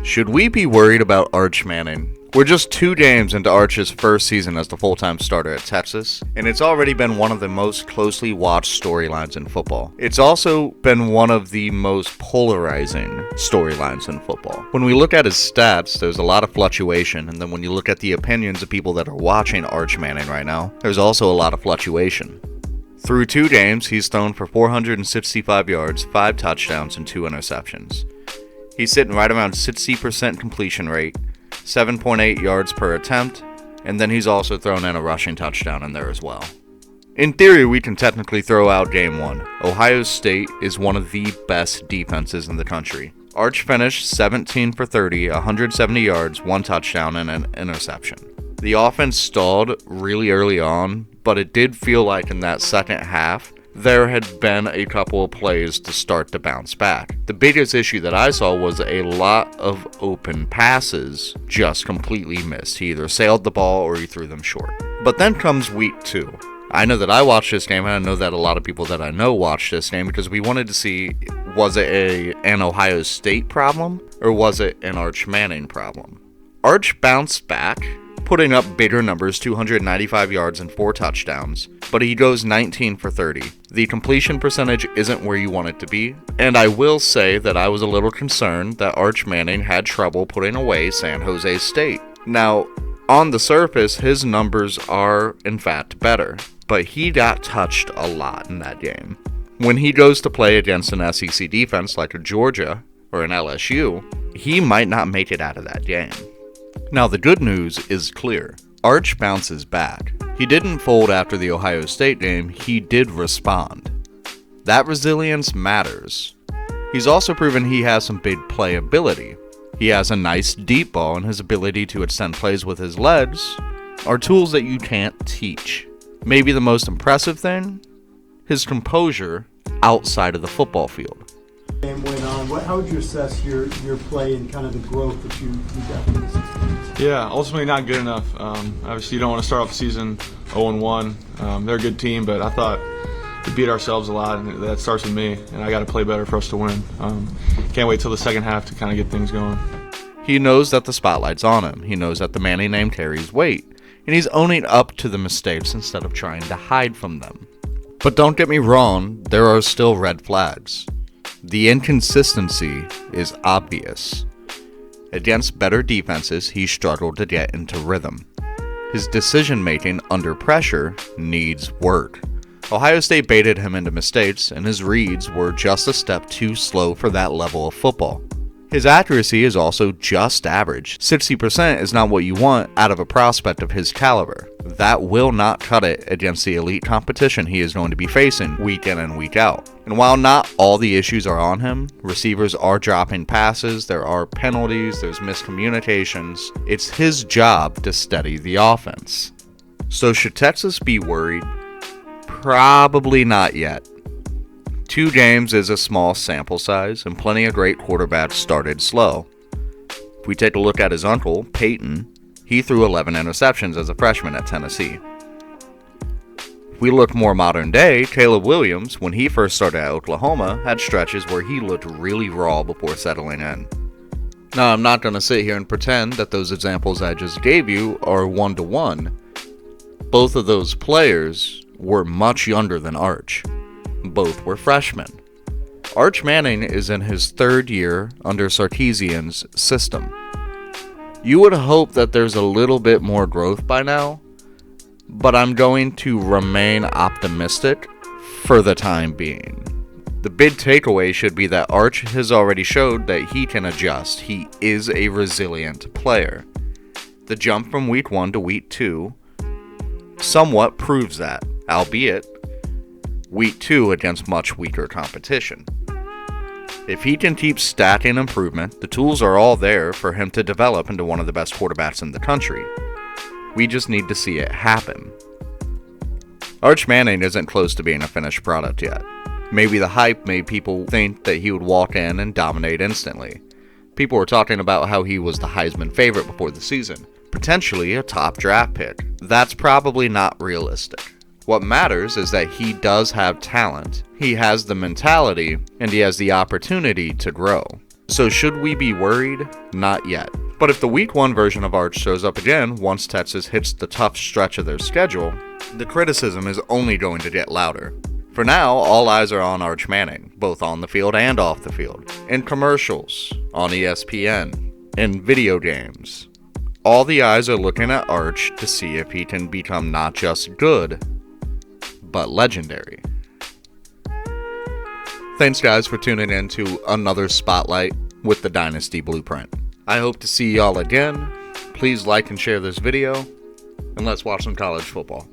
Should we be worried about Arch Manning? We're just 2 games into Arch's first season as the full-time starter at Texas, and it's already been one of the most closely watched storylines in football. It's also been one of the most polarizing storylines in football. When we look at his stats, there's a lot of fluctuation, and then when you look at the opinions of people that are watching Arch Manning right now, there's also a lot of fluctuation. Through 2 games, he's thrown for 465 yards, 5 touchdowns, and 2 interceptions. He's sitting right around 60% completion rate, 7.8 yards per attempt, and then he's also thrown in a rushing touchdown in there as well. In theory, we can technically throw out Game 1. Ohio State is one of the best defenses in the country. Arch finished 17 for 30, 170 yards, 1 touchdown, and an interception. The offense stalled really early on, but it did feel like in that second half, there had been a couple of plays to start to bounce back. The biggest issue that I saw was a lot of open passes just completely missed. He either sailed the ball or he threw them short. But then comes week 2. I know that I watched this game, and I know that a lot of people that I know watched this game because we wanted to see, was it an Ohio State problem or was it an Arch Manning problem? Arch bounced back, putting up bigger numbers, 295 yards and 4 touchdowns, but he goes 19 for 30. The completion percentage isn't where you want it to be, and I will say that I was a little concerned that Arch Manning had trouble putting away San Jose State. Now, on the surface, his numbers are, in fact, better, but he got touched a lot in that game. When he goes to play against an SEC defense like a Georgia or an LSU, he might not make it out of that game. Now, the good news is clear. Arch bounces back. He didn't fold after the Ohio State game, he did respond. That resilience matters. He's also proven he has some big playability. He has a nice deep ball, and his ability to extend plays with his legs are tools that you can't teach. Maybe the most impressive thing? His composure outside of the football field. Game went on. How would you assess your play and kind of the growth that you got from this? Yeah, ultimately not good enough. Obviously, you don't want to start off the season 0-1. They're a good team, but I thought we beat ourselves a lot, and that starts with me, and I got to play better for us to win. Can't wait till the second half to kind of get things going. He knows that the spotlight's on him. He knows that the Manning name carries weight, and he's owning up to the mistakes instead of trying to hide from them. But don't get me wrong, there are still red flags. The inconsistency is obvious. Against better defenses, he struggled to get into rhythm. His decision-making under pressure needs work. Ohio State baited him into mistakes, and his reads were just a step too slow for that level of football. His accuracy is also just average. 60% is not what you want out of a prospect of his caliber. That will not cut it against the elite competition he is going to be facing week in and week out. And while not all the issues are on him, receivers are dropping passes, there are penalties, there's miscommunications. It's his job to steady the offense. So should Texas be worried? Probably not yet. 2 games is a small sample size, and plenty of great quarterbacks started slow. If we take a look at his uncle, Peyton, he threw 11 interceptions as a freshman at Tennessee. If we look more modern day, Caleb Williams, when he first started at Oklahoma, had stretches where he looked really raw before settling in. Now, I'm not going to sit here and pretend that those examples I just gave you are one-to-one. Both of those players were much younger than Arch. Both were freshmen. Arch Manning is in his 3rd year under Sarkisian's system. You would hope that there's a little bit more growth by now, but I'm going to remain optimistic for the time being. The big takeaway should be that Arch has already showed that he can adjust. He is a resilient player. The jump from week 1 to week 2 somewhat proves that, albeit week 2 against much weaker competition. If he can keep stacking improvement, the tools are all there for him to develop into one of the best quarterbacks in the country. We just need to see it happen. Arch Manning isn't close to being a finished product yet. Maybe the hype made people think that he would walk in and dominate instantly. People were talking about how he was the Heisman favorite before the season, potentially a top draft pick. That's probably not realistic. What matters is that he does have talent, he has the mentality, and he has the opportunity to grow. So should we be worried? Not yet. But if the week 1 version of Arch shows up again once Texas hits the tough stretch of their schedule, the criticism is only going to get louder. For now, all eyes are on Arch Manning, both on the field and off the field, in commercials, on ESPN, in video games. All the eyes are looking at Arch to see if he can become not just good, but legendary. Thanks guys for tuning in to another Spotlight with the Dynasty Blueprint. I hope to see y'all again. Please like and share this video, and let's watch some college football.